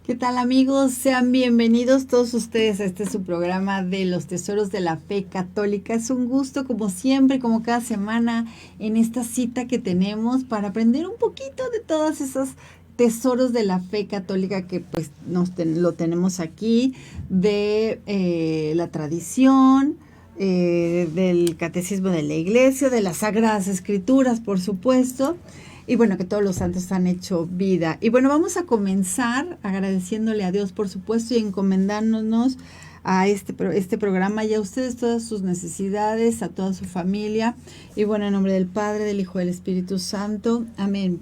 ¿Qué tal, amigos? Sean bienvenidos todos ustedes a este su programa de los tesoros de la fe católica. Es un gusto, como siempre, como cada semana, en esta cita que tenemos para aprender un poquito de todos esos tesoros de la fe católica que pues lo tenemos aquí, de la tradición, del catecismo de la iglesia, de las sagradas escrituras, por supuesto. Y bueno, que todos los santos han hecho vida. Y bueno, vamos a comenzar agradeciéndole a Dios, por supuesto, y encomendándonos a este programa y a ustedes todas sus necesidades, a toda su familia. Y bueno, en nombre del Padre, del Hijo y del Espíritu Santo. Amén.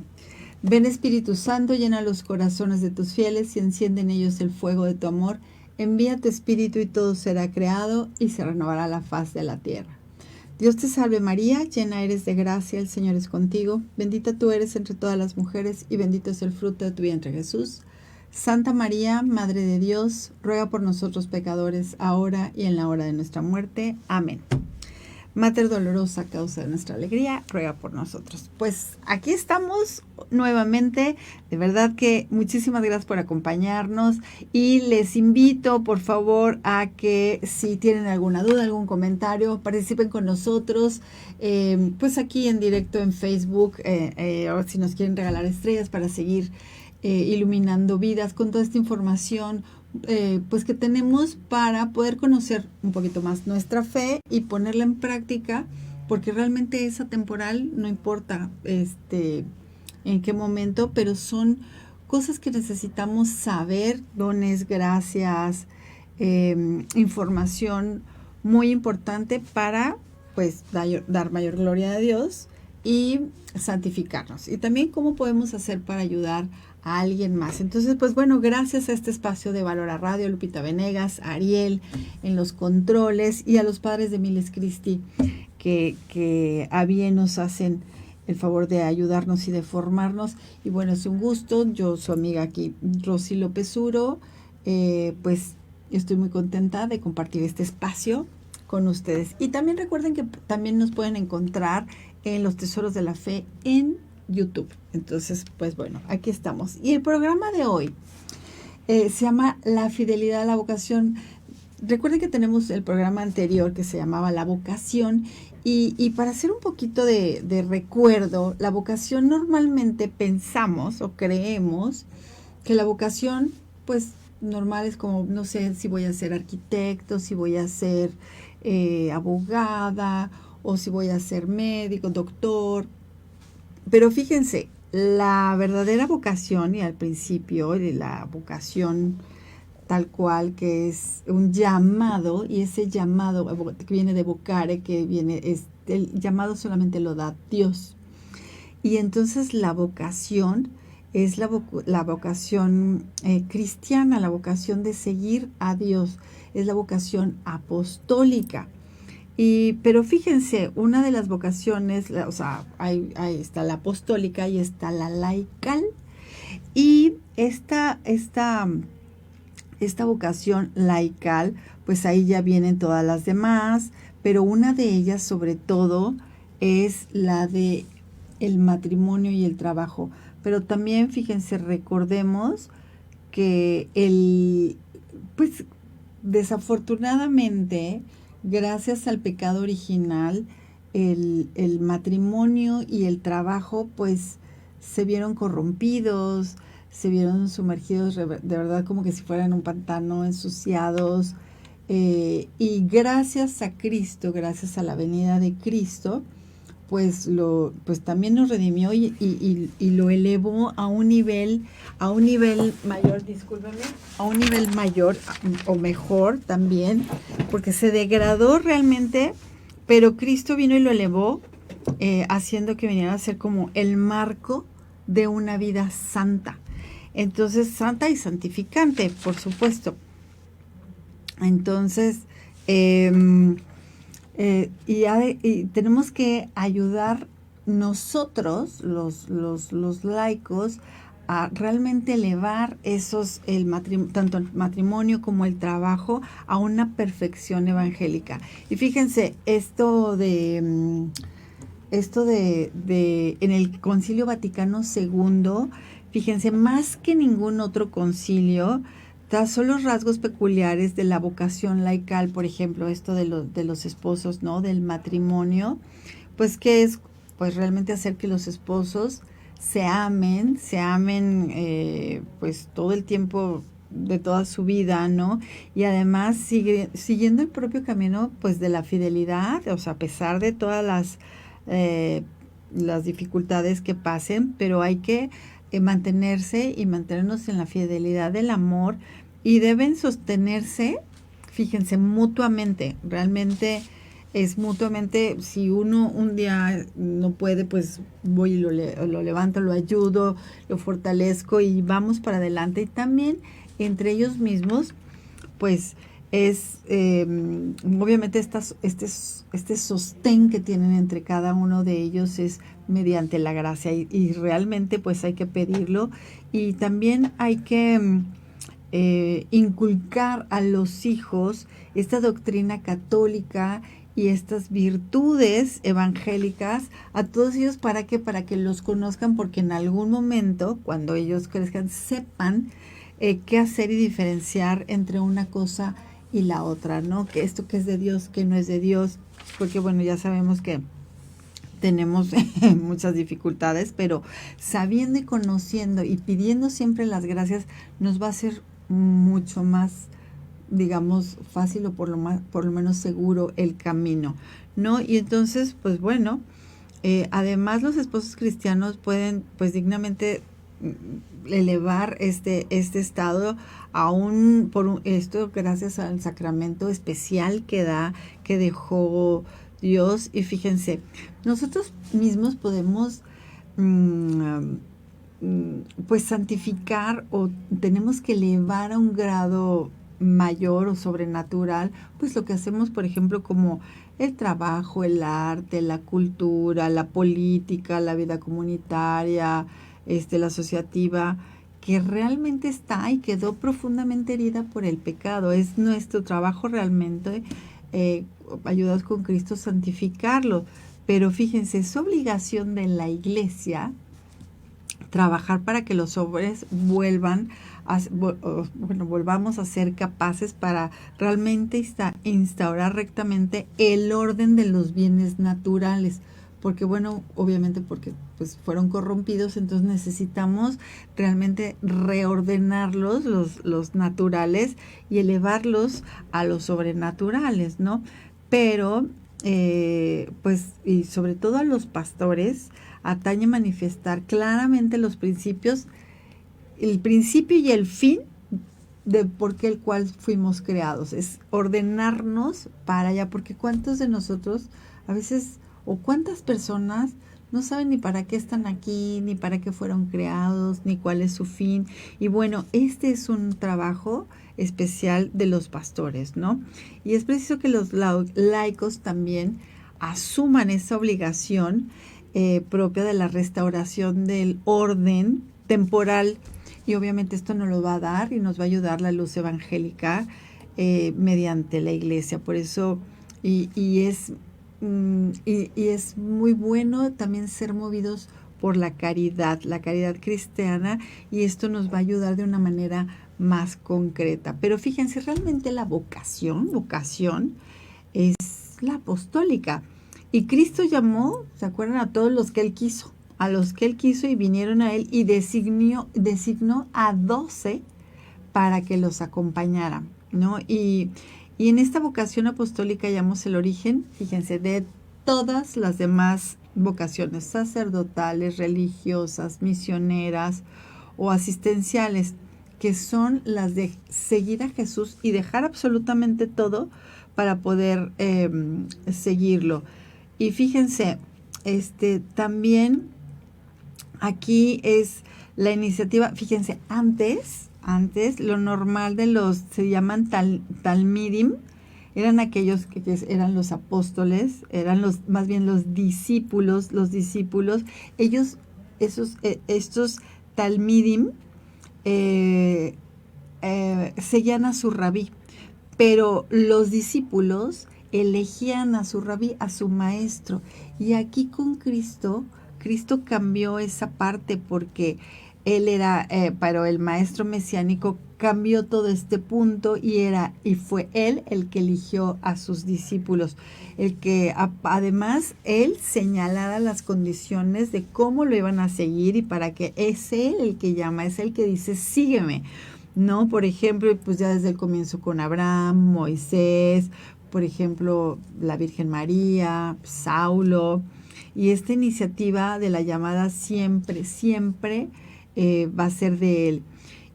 Ven, Espíritu Santo, llena los corazones de tus fieles y enciende en ellos el fuego de tu amor. Envía tu Espíritu y todo será creado y se renovará la faz de la tierra. Dios te salve María, llena eres de gracia, el Señor es contigo, bendita tú eres entre todas las mujeres y bendito es el fruto de tu vientre Jesús. Santa María, Madre de Dios, ruega por nosotros pecadores, ahora y en la hora de nuestra muerte. Amén. Mater dolorosa, causa de nuestra alegría, ruega por nosotros. Pues aquí estamos nuevamente. De verdad que muchísimas gracias por acompañarnos y les invito, por favor, a que si tienen alguna duda, algún comentario, participen con nosotros, pues aquí en directo en Facebook, o si nos quieren regalar estrellas para seguir iluminando vidas con toda esta información pues que tenemos para poder conocer un poquito más nuestra fe y ponerla en práctica, porque realmente es atemporal, no importa en qué momento, pero son cosas que necesitamos saber, dones, gracias, información muy importante para pues dar mayor gloria a Dios y santificarnos. Y también cómo podemos hacer para ayudar a alguien más. Entonces, pues bueno, gracias a este espacio de Valora Radio, Lupita Venegas, a Ariel en los controles y a los padres de Miles Christi que a bien nos hacen el favor de ayudarnos y de formarnos. Y bueno, es un gusto. Yo, su amiga aquí, Rosy López Uro, pues estoy muy contenta de compartir este espacio con ustedes. Y también recuerden que también nos pueden encontrar en los Tesoros de la Fe en YouTube. Entonces, pues bueno, aquí estamos. Y el programa de hoy se llama La fidelidad a la vocación. Recuerden que tenemos el programa anterior que se llamaba La vocación y para hacer un poquito de recuerdo, la vocación normalmente pensamos o creemos que la vocación pues normal es como, no sé, si voy a ser arquitecto, si voy a ser abogada o si voy a ser médico, doctor. Pero fíjense, la verdadera vocación, y al principio de la vocación tal cual, que es un llamado, y ese llamado que viene de vocare, el llamado solamente lo da Dios. Y entonces la vocación es la vocación cristiana, la vocación de seguir a Dios, es la vocación apostólica. Pero fíjense, una de las vocaciones, o sea, ahí está la apostólica y está la laical. Y esta vocación laical, pues ahí ya vienen todas las demás, pero una de ellas sobre todo es la de el matrimonio y el trabajo. Pero también, fíjense, recordemos que pues desafortunadamente, gracias al pecado original, el matrimonio y el trabajo pues se vieron corrompidos, se vieron sumergidos de verdad como que si fueran un pantano, ensuciados, y gracias a Cristo, gracias a la venida de Cristo, pues también nos redimió y lo elevó a un nivel mayor, discúlpeme, a un nivel mayor o mejor también, porque se degradó realmente, pero Cristo vino y lo elevó, haciendo que viniera a ser como el marco de una vida santa. Entonces, santa y santificante, por supuesto. Entonces, y tenemos que ayudar nosotros, los laicos, a realmente elevar tanto el matrimonio como el trabajo a una perfección evangélica. Y fíjense, esto de en el Concilio Vaticano II, Fíjense, más que ningún otro concilio, trazó los rasgos peculiares de la vocación laical, por ejemplo, esto de los esposos, ¿no? Del matrimonio, pues que es pues realmente hacer que los esposos se amen pues todo el tiempo de toda su vida, ¿no? Y además siguiendo el propio camino pues de la fidelidad, o sea, a pesar de todas eh, las dificultades que pasen, pero hay que mantenerse y mantenernos en la fidelidad del amor y deben sostenerse, fíjense, mutuamente, realmente es mutuamente, si uno un día no puede, pues voy y lo levanto, lo ayudo, lo fortalezco y vamos para adelante. Y también entre ellos mismos, pues es obviamente este sostén que tienen entre cada uno de ellos es mediante la gracia y realmente pues hay que pedirlo y también hay que inculcar a los hijos esta doctrina católica y estas virtudes evangélicas a todos ellos para que los conozcan, porque en algún momento, cuando ellos crezcan, sepan qué hacer y diferenciar entre una cosa y la otra, ¿no? Que esto que es de Dios, que no es de Dios, porque bueno, ya sabemos que tenemos muchas dificultades, pero sabiendo y conociendo y pidiendo siempre las gracias nos va a ser mucho más, digamos, fácil o por lo menos seguro el camino, ¿no? Y entonces, pues bueno, además los esposos cristianos pueden, pues dignamente elevar este estado aún esto gracias al sacramento especial que dejó Dios. Y fíjense, nosotros mismos podemos pues santificar o tenemos que elevar a un grado mayor o sobrenatural, pues lo que hacemos, por ejemplo, como el trabajo, el arte, la cultura, la política, la vida comunitaria, la asociativa, que realmente está y quedó profundamente herida por el pecado. Es nuestro trabajo realmente, ayudados con Cristo, santificarlo. Pero fíjense, es obligación de la Iglesia trabajar para que los hombres volvamos a ser capaces para realmente instaurar rectamente el orden de los bienes naturales, porque bueno, obviamente porque pues fueron corrompidos, entonces necesitamos realmente reordenarlos, los naturales, y elevarlos a los sobrenaturales, ¿no? Pero pues, y sobre todo a los pastores, atañe manifestar claramente los principios, el principio y el fin de por qué el cual fuimos creados. Es ordenarnos para allá, porque cuántos de nosotros a veces, o cuántas personas no saben ni para qué están aquí, ni para qué fueron creados, ni cuál es su fin. Y bueno, este es un trabajo especial de los pastores, ¿no? Y es preciso que los laicos también asuman esa obligación propia de la restauración del orden temporal, y obviamente esto nos lo va a dar y nos va a ayudar la luz evangélica mediante la Iglesia. Por eso, y es muy bueno también ser movidos por la caridad cristiana, y esto nos va a ayudar de una manera más concreta. Pero fíjense, realmente la vocación es la apostólica. Y Cristo llamó, ¿se acuerdan? A todos los que Él quiso, y vinieron a Él, y designó a 12 para que los acompañaran, ¿no? Y en esta vocación apostólica hallamos el origen, fíjense, de todas las demás vocaciones sacerdotales, religiosas, misioneras o asistenciales, que son las de seguir a Jesús y dejar absolutamente todo para poder seguirlo. Y fíjense, también aquí es la iniciativa, fíjense, antes lo normal se llaman talmidim, eran aquellos que eran los apóstoles, eran más bien los discípulos, ellos, estos talmidim, seguían a su rabí, pero los discípulos elegían a su rabí, a su maestro. Y aquí con Cristo cambió esa parte, porque él era, pero el maestro mesiánico cambió todo este punto y fue él el que eligió a sus discípulos, el que además él señalara las condiciones de cómo lo iban a seguir y para que es él el que llama, es el que dice sígueme, ¿no? Por ejemplo, pues ya desde el comienzo con Abraham, Moisés, por ejemplo, la Virgen María, Saulo, y esta iniciativa de la llamada siempre, siempre va a ser de él.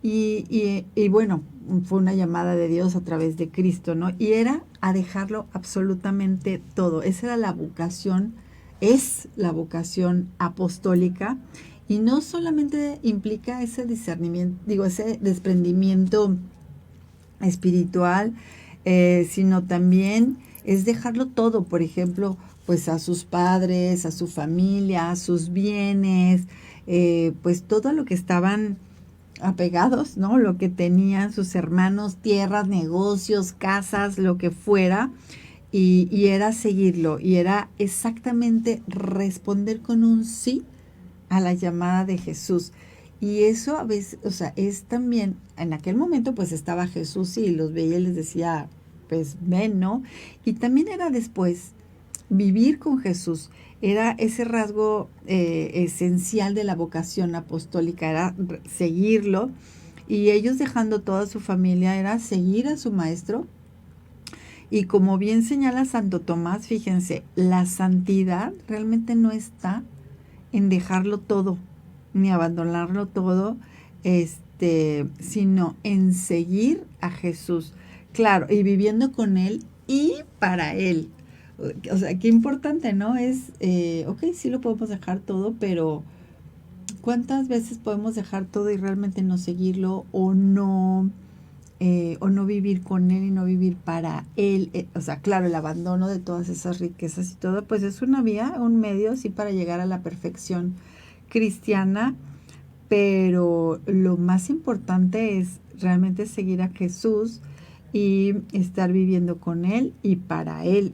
Y bueno, fue una llamada de Dios a través de Cristo, ¿no? Y era a dejarlo absolutamente todo. Esa era la vocación, es la vocación apostólica. Y no solamente implica ese discernimiento, digo, ese desprendimiento espiritual, sino también es dejarlo todo, por ejemplo, pues a sus padres, a su familia, a sus bienes, pues todo lo que estaban apegados, ¿no? Lo que tenían sus hermanos, tierras, negocios, casas, lo que fuera, y era seguirlo, y era exactamente responder con un sí a la llamada de Jesús. Y eso a veces, o sea, es también, en aquel momento pues estaba Jesús y los veía y les decía, pues ven, ¿no? Y también era después vivir con Jesús, era ese rasgo esencial de la vocación apostólica, era seguirlo, y ellos dejando toda su familia era seguir a su maestro. Y como bien señala Santo Tomás, fíjense, la santidad realmente no está en dejarlo todo, ni abandonarlo todo, sino en seguir a Jesús. Claro, y viviendo con Él y para Él. O sea, qué importante, ¿no? Es, ok, sí lo podemos dejar todo, pero ¿cuántas veces podemos dejar todo y realmente no seguirlo o no vivir con Él y no vivir para Él? O sea, claro, el abandono de todas esas riquezas y todo, pues es una vía, un medio, sí, para llegar a la perfección cristiana, pero lo más importante es realmente seguir a Jesús y estar viviendo con Él y para Él.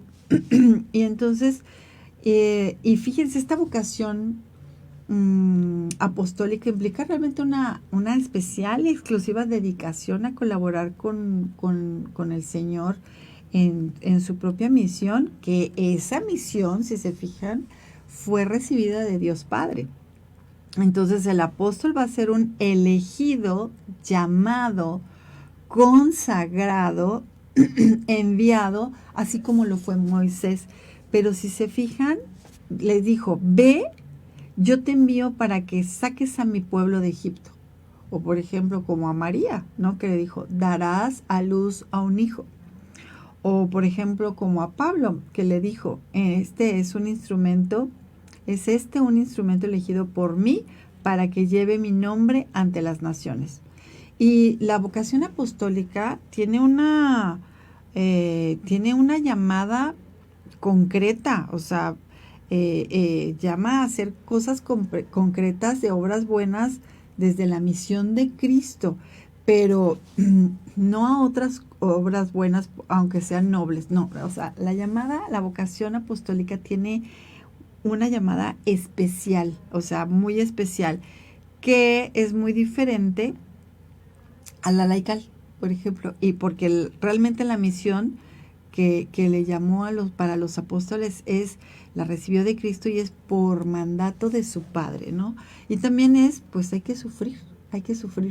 Y entonces, y fíjense, esta vocación apostólica implica realmente una especial y exclusiva dedicación a colaborar con el Señor en su propia misión, que esa misión, si se fijan, fue recibida de Dios Padre. Entonces el apóstol va a ser un elegido, llamado, consagrado, enviado, así como lo fue Moisés. Pero si se fijan, les dijo, ve, yo te envío para que saques a mi pueblo de Egipto. O por ejemplo, como a María, ¿no? Que le dijo, darás a luz a un hijo. O por ejemplo, como a Pablo, que le dijo, es un instrumento elegido por mí para que lleve mi nombre ante las naciones. Y la vocación apostólica tiene una llamada concreta, o sea, llama a hacer cosas concretas de obras buenas desde la misión de Cristo, pero no a otras obras buenas, aunque sean nobles, no, o sea, la vocación apostólica tiene una llamada especial, o sea, muy especial, que es muy diferente a la laical, por ejemplo, y porque realmente la misión que le llamó para los apóstoles la recibió de Cristo y es por mandato de su Padre, ¿no? Y también pues hay que sufrir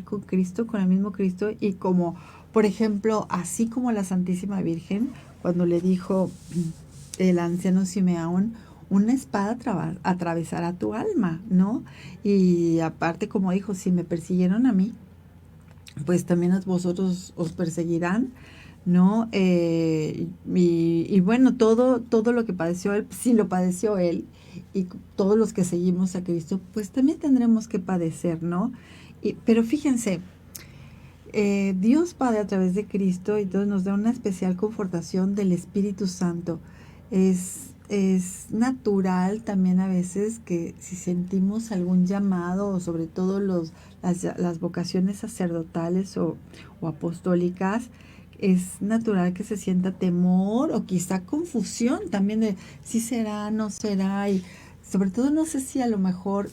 con Cristo, con el mismo Cristo, y como, por ejemplo, así como la Santísima Virgen, cuando le dijo el anciano Simeón, una espada atravesará tu alma, ¿no? Y aparte, como dijo, si me persiguieron a mí, pues también a vosotros os perseguirán, ¿no? Y bueno, todo lo que padeció él, sí lo padeció él, y todos los que seguimos a Cristo, pues también tendremos que padecer, ¿no? Pero fíjense, Dios Padre a través de Cristo, y entonces nos da una especial confortación del Espíritu Santo. Es natural también a veces que si sentimos algún llamado, o sobre todo las vocaciones sacerdotales o apostólicas, es natural que se sienta temor o quizá confusión también de si será, no será, y sobre todo no sé si a lo mejor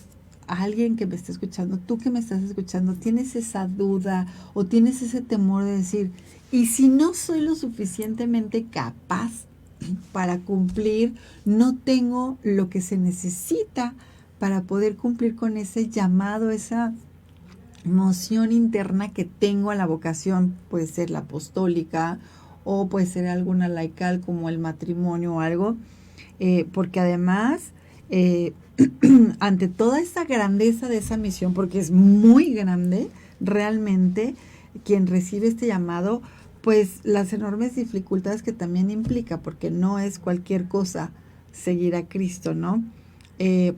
alguien que me está escuchando, tú que me estás escuchando, tienes esa duda o tienes ese temor de decir, ¿y si no soy lo suficientemente capaz para cumplir? No tengo lo que se necesita para poder cumplir con ese llamado, esa emoción interna que tengo a la vocación, puede ser la apostólica o puede ser alguna laical como el matrimonio o algo, porque además, ante toda esa grandeza de esa misión, porque es muy grande, realmente quien recibe este llamado, pues las enormes dificultades que también implica, porque no es cualquier cosa seguir a Cristo, ¿no?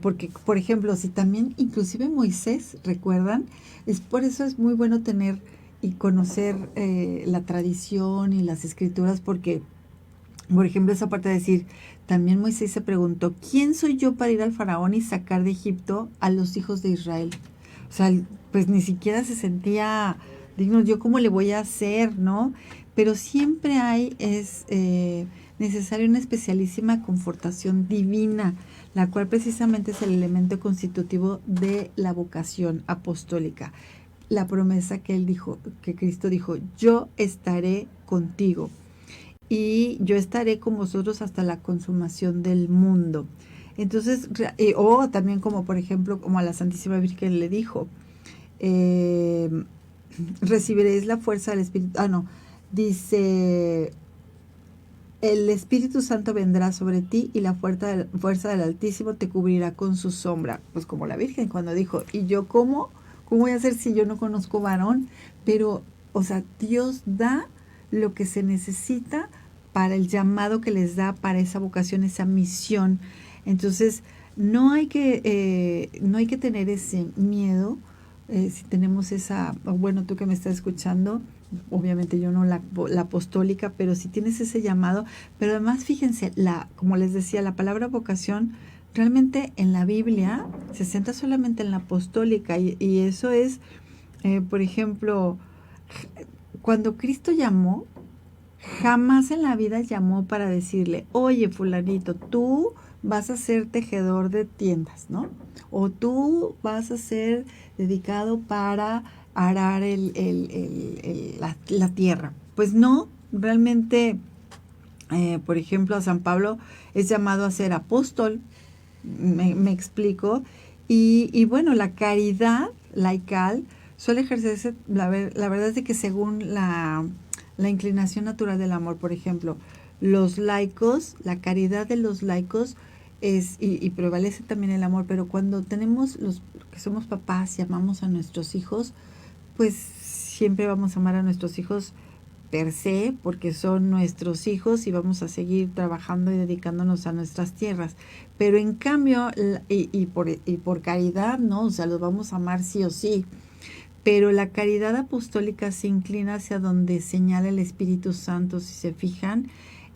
Porque, por ejemplo, si también inclusive Moisés, ¿recuerdan? Es por eso es muy bueno tener y conocer la tradición y las escrituras, porque, por ejemplo, esa parte de decir, también Moisés se preguntó, ¿quién soy yo para ir al faraón y sacar de Egipto a los hijos de Israel? O sea, pues ni siquiera se sentía digno, yo cómo le voy a hacer, ¿no? Pero siempre es necesaria una especialísima confortación divina, la cual precisamente es el elemento constitutivo de la vocación apostólica. La promesa que él dijo, que Cristo dijo, yo estaré contigo y yo estaré con vosotros hasta la consumación del mundo. Entonces, o también como por ejemplo, como a la Santísima Virgen le dijo, recibiréis la fuerza del Espíritu. Dice, el Espíritu Santo vendrá sobre ti y la fuerza del Altísimo te cubrirá con su sombra. Pues como la Virgen cuando dijo, ¿y yo cómo voy a hacer si yo no conozco varón? Pero, o sea, Dios da lo que se necesita para el llamado que les da, para esa vocación, esa misión. Entonces, no hay que tener ese miedo. Si tenemos bueno, tú que me estás escuchando, obviamente yo no la apostólica, pero si tienes ese llamado, pero además fíjense, como les decía, la palabra vocación realmente en la Biblia se centra solamente en la apostólica y eso es, por ejemplo, cuando Cristo llamó, jamás en la vida llamó para decirle, oye fulanito, tú vas a ser tejedor de tiendas, ¿no? O tú vas a ser dedicado para arar la tierra. Pues no, realmente, por ejemplo, a San Pablo es llamado a ser apóstol, me explico, y bueno, la caridad laical suele ejercerse, la verdad es de que según la inclinación natural del amor, por ejemplo, los laicos, la caridad de los laicos y prevalece también el amor, pero cuando tenemos los que somos papás y amamos a nuestros hijos, pues siempre vamos a amar a nuestros hijos per se, porque son nuestros hijos y vamos a seguir trabajando y dedicándonos a nuestras tierras. Pero en cambio, y por caridad, ¿no? O sea, los vamos a amar sí o sí. Pero la caridad apostólica se inclina hacia donde señala el Espíritu Santo, si se fijan.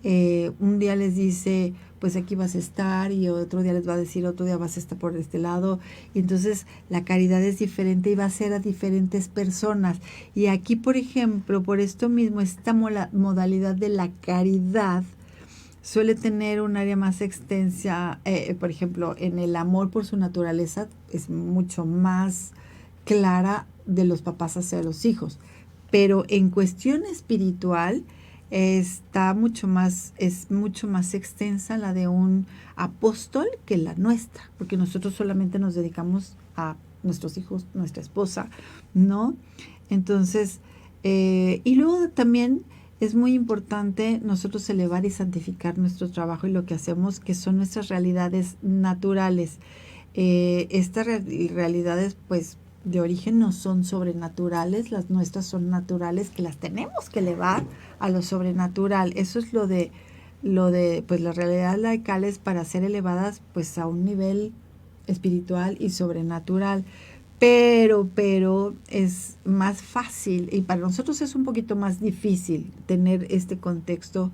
Un día les dice, pues aquí vas a estar, y otro día les va a decir, otro día vas a estar por este lado. Y entonces la caridad es diferente y va a ser a diferentes personas. Y aquí, por ejemplo, por esto mismo, esta modalidad de la caridad suele tener un área más extensa. Por ejemplo, en el amor por su naturaleza es mucho más clara de los papás hacia los hijos, pero en cuestión espiritual es mucho más extensa la de un apóstol que la nuestra, porque nosotros solamente nos dedicamos a nuestros hijos, nuestra esposa, ¿no? Entonces, y luego también es muy importante nosotros elevar y santificar nuestro trabajo y lo que hacemos, que son nuestras realidades naturales. Estas realidades, pues, de origen no son sobrenaturales, las nuestras son naturales, que las tenemos que elevar a lo sobrenatural. Eso es lo de pues las realidades laicales para ser elevadas pues a un nivel espiritual y sobrenatural. Pero es más fácil, y para nosotros es un poquito más difícil tener este contexto,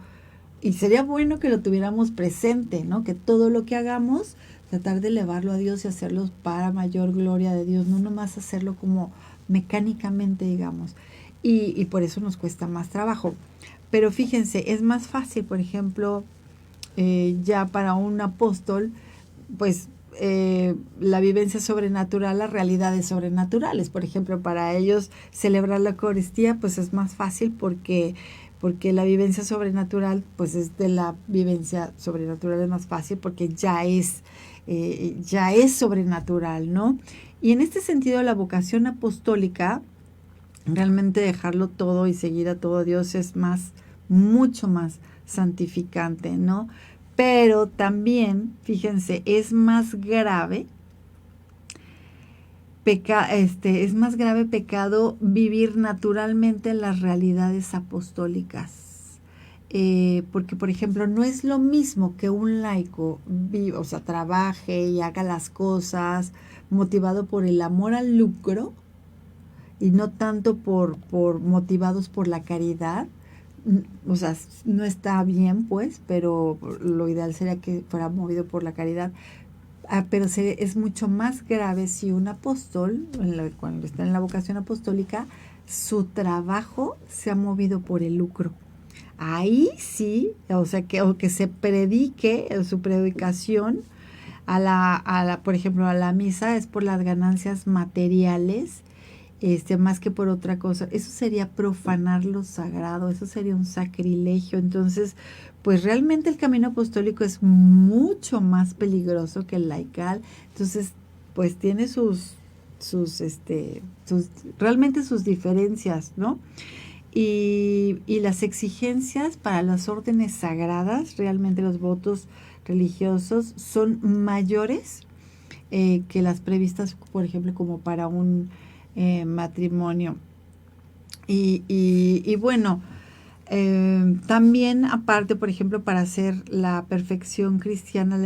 y sería bueno que lo tuviéramos presente, ¿no? Que todo lo que hagamos, tratar de elevarlo a Dios y hacerlo para mayor gloria de Dios, no nomás hacerlo como mecánicamente, digamos. Y por eso nos cuesta más trabajo. Pero fíjense, es más fácil, por ejemplo, ya para un apóstol, pues la vivencia sobrenatural a realidades sobrenaturales. Por ejemplo, para ellos celebrar la Eucaristía pues es más fácil porque la vivencia sobrenatural pues es de la vivencia sobrenatural es más fácil porque ya es sobrenatural, ¿no? Y en este sentido la vocación apostólica, realmente dejarlo todo y seguir a todo Dios es mucho más santificante, ¿no? Pero también, fíjense, es más grave es más grave pecado vivir naturalmente las realidades apostólicas. Porque, por ejemplo, no es lo mismo que un laico o sea, trabaje y haga las cosas motivado por el amor al lucro y no tanto motivados por la caridad. O sea, no está bien, pues, pero lo ideal sería que fuera movido por la caridad. Pero es mucho más grave si un apóstol, cuando está en la vocación apostólica, su trabajo se ha movido por el lucro. Ahí sí, o sea, que se predique, su predicación por ejemplo, a la misa es por las ganancias materiales, más que por otra cosa. Eso sería profanar lo sagrado, eso sería un sacrilegio. Entonces, pues realmente el camino apostólico es mucho más peligroso que el laical. Entonces, pues tiene realmente sus diferencias, ¿no? Y las exigencias para las órdenes sagradas, realmente los votos religiosos son mayores que las previstas, por ejemplo, como para un matrimonio. Y bueno, también aparte, por ejemplo, para hacer la perfección cristiana,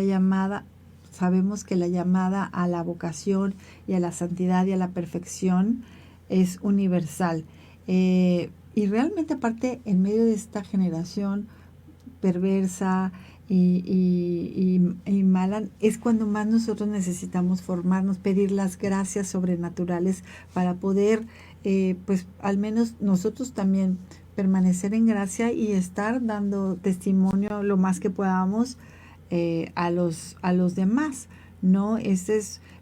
sabemos que la llamada a la vocación y a la santidad y a la perfección es universal. Y realmente aparte, en medio de esta generación perversa y mala, es cuando más nosotros necesitamos formarnos, pedir las gracias sobrenaturales para poder, pues al menos nosotros también permanecer en gracia y estar dando testimonio lo más que podamos a los demás, ¿no?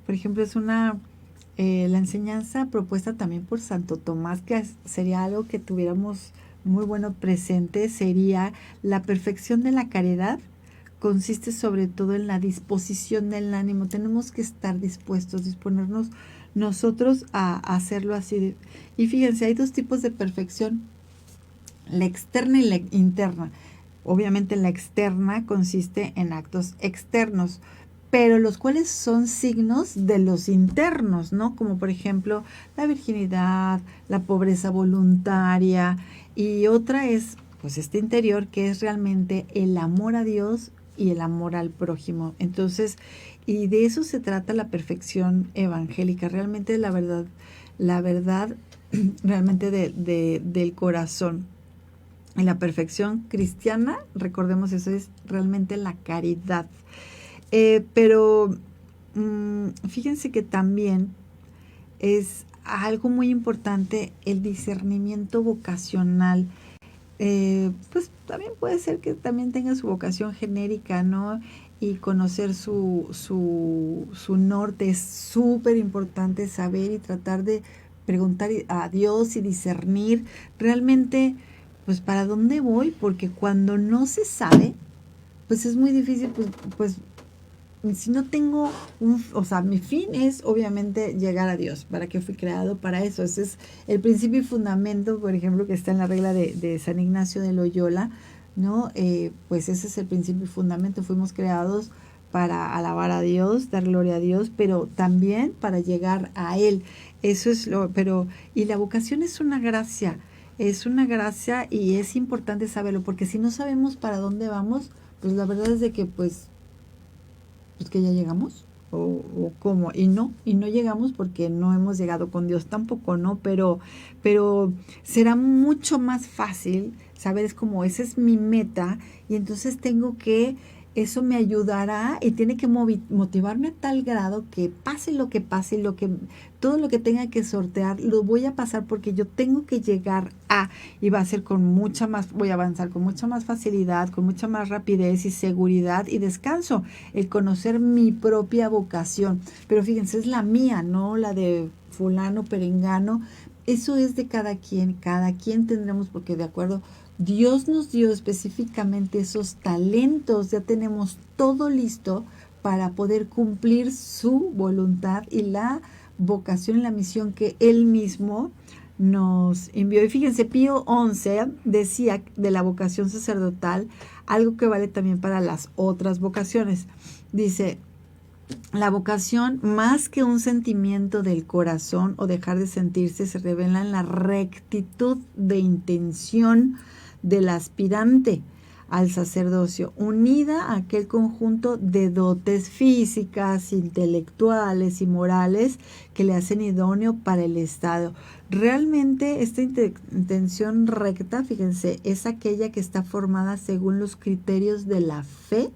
Por ejemplo, es la enseñanza propuesta también por Santo Tomás, que sería algo que tuviéramos muy bueno presente, sería la perfección de la caridad consiste sobre todo en la disposición del ánimo. Tenemos que estar dispuestos, disponernos nosotros a hacerlo así. Y fíjense, hay dos tipos de perfección, la externa y la interna. Obviamente la externa consiste en actos externos, pero los cuales son signos de los internos, ¿no? Como por ejemplo la virginidad, la pobreza voluntaria, y otra es pues este interior que es realmente el amor a Dios y el amor al prójimo. Entonces, y de eso se trata la perfección evangélica, realmente la verdad realmente del corazón. Y la perfección cristiana, recordemos, eso es realmente la caridad. Pero fíjense que también es algo muy importante el discernimiento vocacional. Pues también puede ser que también tenga su vocación genérica, ¿no? Y conocer su norte. Es súper importante saber y tratar de preguntar a Dios y discernir realmente, pues, para dónde voy, porque cuando no se sabe, pues es muy difícil, pues si no tengo o sea, mi fin es obviamente llegar a Dios, para que fui creado para eso. Ese es el principio y fundamento, por ejemplo, que está en la regla de San Ignacio de Loyola, ¿no? Pues ese es el principio y fundamento. Fuimos creados para alabar a Dios, dar gloria a Dios, pero también para llegar a Él. Eso es y la vocación es una gracia y es importante saberlo, porque si no sabemos para dónde vamos, pues la verdad es de que pues que ya llegamos o cómo, y no llegamos porque no hemos llegado con Dios tampoco, ¿no? Pero será mucho más fácil saber, es como esa es mi meta y entonces tengo que eso me ayudará y tiene que motivarme a tal grado que pase, todo lo que tenga que sortear, lo voy a pasar porque yo tengo que llegar a, y va a ser voy a avanzar con mucha más facilidad, con mucha más rapidez y seguridad y descanso, el conocer mi propia vocación. Pero fíjense, es la mía, no la de fulano, perengano. Eso es de cada quien tendremos, porque de acuerdo, Dios nos dio específicamente esos talentos, ya tenemos todo listo para poder cumplir su voluntad y la vocación y la misión que Él mismo nos envió. Y fíjense, Pío XI decía de la vocación sacerdotal algo que vale también para las otras vocaciones. Dice, la vocación, más que un sentimiento del corazón o dejar de sentirse, se revela en la rectitud de intención del aspirante al sacerdocio, unida a aquel conjunto de dotes físicas, intelectuales y morales que le hacen idóneo para el estado. Realmente esta intención recta, fíjense, es aquella que está formada según los criterios de la fe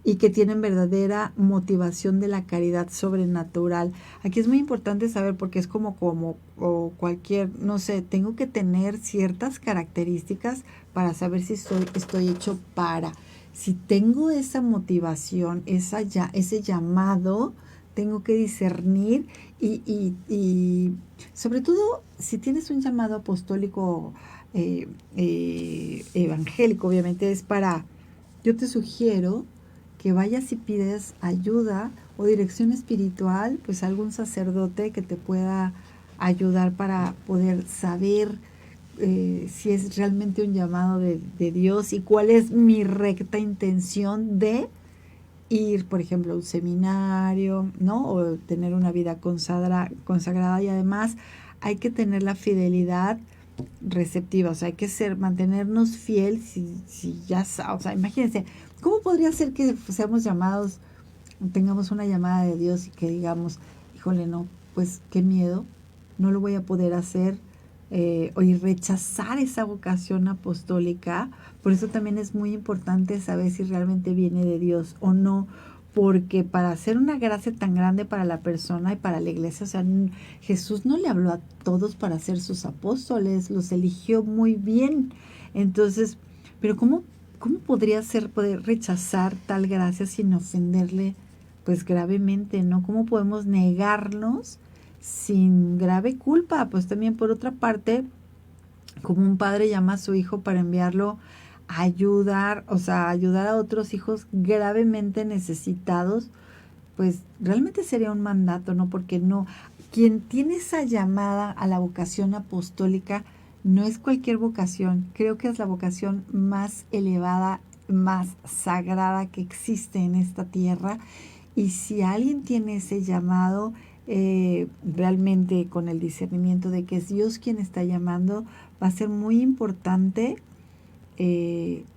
y que tienen verdadera motivación de la caridad sobrenatural. Aquí es muy importante saber, porque es como o cualquier, no sé, tengo que tener ciertas características para saber si estoy hecho para. Si tengo esa motivación, ese llamado, tengo que discernir y sobre todo si tienes un llamado apostólico evangélico, obviamente es para, yo te sugiero que vayas y pides ayuda o dirección espiritual, pues algún sacerdote que te pueda ayudar para poder saber si es realmente un llamado de Dios y cuál es mi recta intención de ir, por ejemplo, a un seminario, ¿no? O tener una vida consagrada, y además hay que tener la fidelidad receptiva, o sea, hay que mantenernos fiel si ya, o sea, imagínense, ¿cómo podría ser que seamos llamados, tengamos una llamada de Dios y que digamos, híjole, no, pues qué miedo, no lo voy a poder hacer, y rechazar esa vocación apostólica? Por eso también es muy importante saber si realmente viene de Dios o no, porque para hacer una gracia tan grande para la persona y para la iglesia, o sea, Jesús no le habló a todos para ser sus apóstoles, los eligió muy bien. Entonces, pero ¿cómo podría ser poder rechazar tal gracia sin ofenderle pues gravemente, ¿no? ¿Cómo podemos negarnos sin grave culpa? Pues también por otra parte, como un padre llama a su hijo para enviarlo a ayudar, o sea, ayudar a otros hijos gravemente necesitados, pues realmente sería un mandato, ¿no? Porque no, quien tiene esa llamada a la vocación apostólica no es cualquier vocación, creo que es la vocación más elevada, más sagrada que existe en esta tierra. Y si alguien tiene ese llamado, realmente con el discernimiento de que es Dios quien está llamando, va a ser muy importante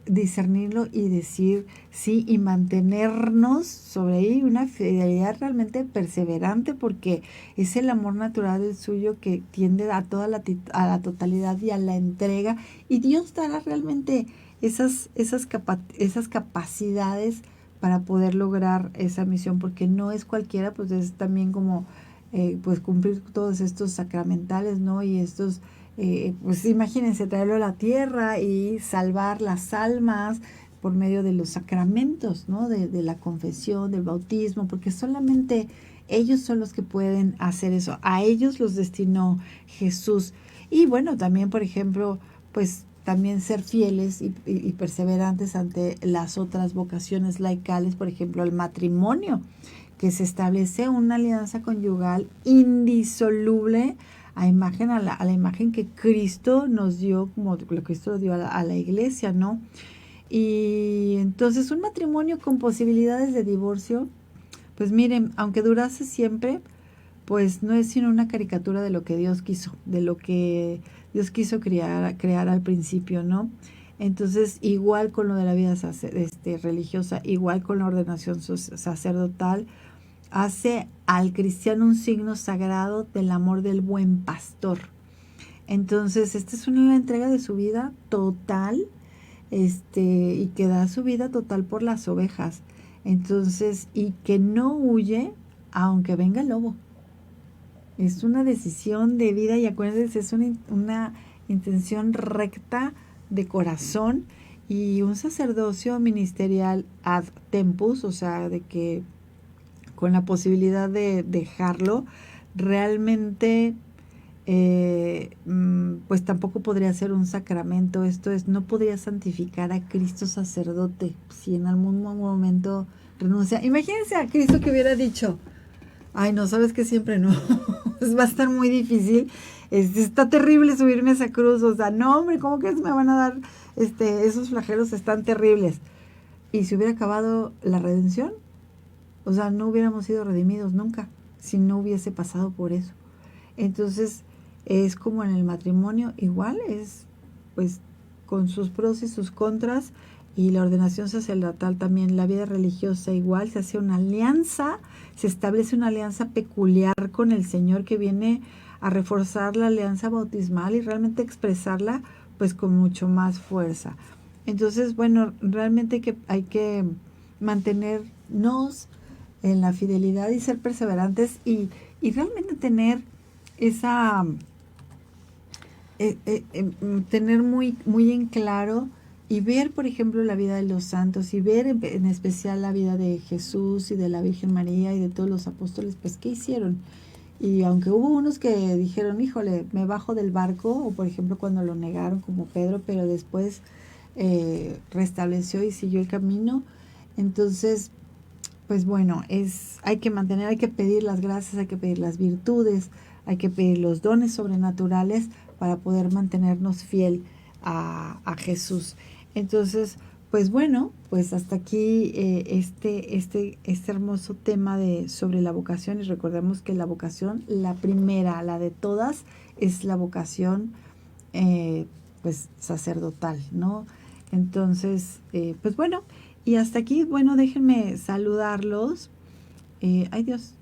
discernirlo y decir sí, y mantenernos sobre ahí una fidelidad realmente perseverante, porque es el amor natural del suyo que tiende a a la totalidad y a la entrega, y Dios dará realmente esas capacidades para poder lograr esa misión, porque no es cualquiera, pues es también como pues cumplir todos estos sacramentales, ¿no? Y estos pues imagínense traerlo a la tierra y salvar las almas por medio de los sacramentos, ¿no? De la confesión, del bautismo, porque solamente ellos son los que pueden hacer eso. A ellos los destinó Jesús. Y bueno, también, por ejemplo, pues también ser fieles y perseverantes ante las otras vocaciones laicales, por ejemplo, el matrimonio, que se establece una alianza conyugal indisoluble a la imagen que Cristo nos dio, como lo que Cristo dio a la iglesia, ¿no? Y entonces un matrimonio con posibilidades de divorcio, pues miren, aunque durase siempre, pues no es sino una caricatura de lo que Dios quiso, de lo que Dios quiso crear al principio, ¿no? Entonces, igual con lo de la vida religiosa, igual con la ordenación sacerdotal, hace al cristiano un signo sagrado del amor del buen pastor. Entonces, esta es una entrega de su vida total, y que da su vida total por las ovejas. Entonces, y que no huye aunque venga el lobo. Es una decisión de vida y acuérdense, es una intención recta de corazón y un sacerdocio ministerial ad tempus, o sea, de que con la posibilidad de dejarlo, realmente pues tampoco podría ser un sacramento. Esto es, no podría santificar a Cristo sacerdote si en algún momento renuncia. Imagínense a Cristo que hubiera dicho, ay, no, sabes que siempre no, va a estar muy difícil, está terrible subirme a esa cruz, o sea, no, hombre, ¿cómo que me van a dar, esos flagelos están terribles? Y si hubiera acabado la redención, o sea, no hubiéramos sido redimidos nunca, si no hubiese pasado por eso. Entonces, es como en el matrimonio, igual es, pues, con sus pros y sus contras, y la ordenación sacerdotal también, la vida religiosa igual, se hace una alianza, se establece una alianza peculiar con el Señor que viene a reforzar la alianza bautismal y realmente expresarla pues con mucho más fuerza. Entonces, bueno, realmente hay que mantenernos en la fidelidad y ser perseverantes y realmente tener esa, tener muy, muy en claro y ver, por ejemplo, la vida de los santos y ver en especial la vida de Jesús y de la Virgen María y de todos los apóstoles, pues, ¿qué hicieron? Y aunque hubo unos que dijeron, híjole, me bajo del barco, o por ejemplo cuando lo negaron como Pedro, pero después restableció y siguió el camino. Entonces, pues bueno, hay que mantener, hay que pedir las gracias, hay que pedir las virtudes, hay que pedir los dones sobrenaturales para poder mantenernos fiel a Jesús. Entonces, pues bueno, pues hasta aquí este hermoso tema sobre la vocación, y recordemos que la vocación, la primera, la de todas, es la vocación pues sacerdotal, ¿no? Entonces, pues bueno, y hasta aquí, bueno, déjenme saludarlos. Ay Dios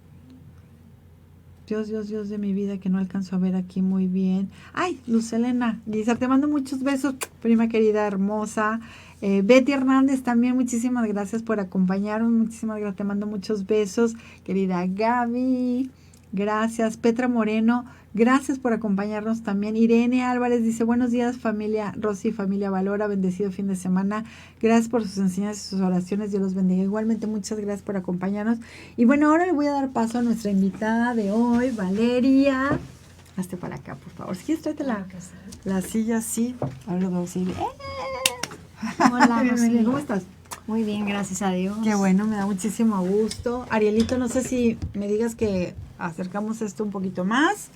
de mi vida, que no alcanzo a ver aquí muy bien. Ay, Luz Elena, Lisa, te mando muchos besos, prima querida, hermosa. Betty Hernández también, muchísimas gracias por acompañarme, muchísimas gracias, te mando muchos besos. Querida Gaby, gracias. Petra Moreno, gracias por acompañarnos también. Irene Álvarez dice, buenos días familia Rosy, familia Valora, bendecido fin de semana. Gracias por sus enseñanzas y sus oraciones, Dios los bendiga. Igualmente, muchas gracias por acompañarnos. Y bueno, ahora le voy a dar paso a nuestra invitada de hoy, Valeria. Hazte para acá, por favor. Si quieres, tráete la silla así. Ahora lo vamos a ir. Hola, Rosy. ¿Cómo estás? Muy bien, gracias a Dios. Qué bueno, me da muchísimo gusto. Arielito, no sé si me digas que acercamos esto un poquito más.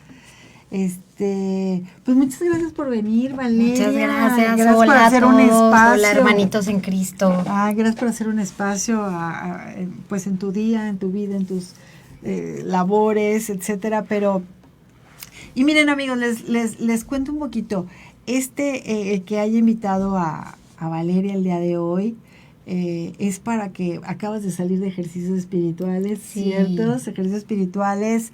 Pues muchas gracias por venir, Valeria. Muchas gracias. Gracias Hola por hacer a todos. un espacio. Hola, hermanitos en Cristo. Gracias por hacer un espacio, pues en tu día, en tu vida, en tus labores, etcétera. Y miren, amigos, les cuento un poquito. Que haya invitado a Valeria el día de hoy, es para que acabas de salir de ejercicios espirituales, sí, ciertos ejercicios espirituales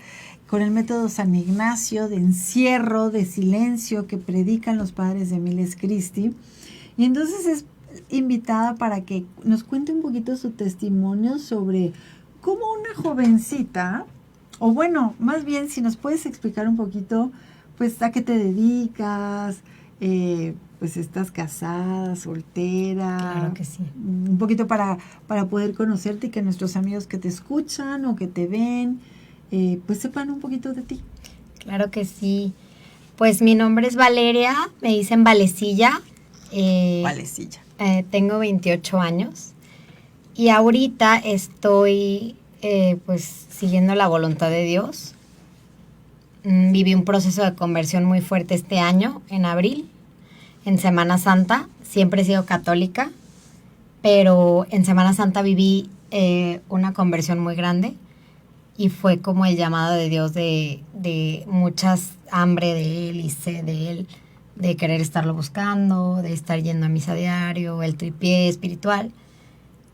con el método San Ignacio de encierro, de silencio que predican los padres de Miles Christi. Y entonces es invitada para que nos cuente un poquito su testimonio sobre cómo una jovencita, o bueno, más bien si nos puedes explicar un poquito, pues a qué te dedicas, pues estás casada, soltera. Claro que sí. Un poquito para poder conocerte y que nuestros amigos que te escuchan o que te ven, pues sepan un poquito de ti. Claro que sí. Pues mi nombre es Valeria, me dicen Valecilla. Valecilla. Tengo 28 años y ahorita estoy pues siguiendo la voluntad de Dios. Viví un proceso de conversión muy fuerte este año, en abril, en Semana Santa. Siempre he sido católica, pero en Semana Santa viví una conversión muy grande y fue como el llamado de Dios de muchas hambre de Él y sed de Él, de querer estarlo buscando, de estar yendo a misa diario, el tripié espiritual.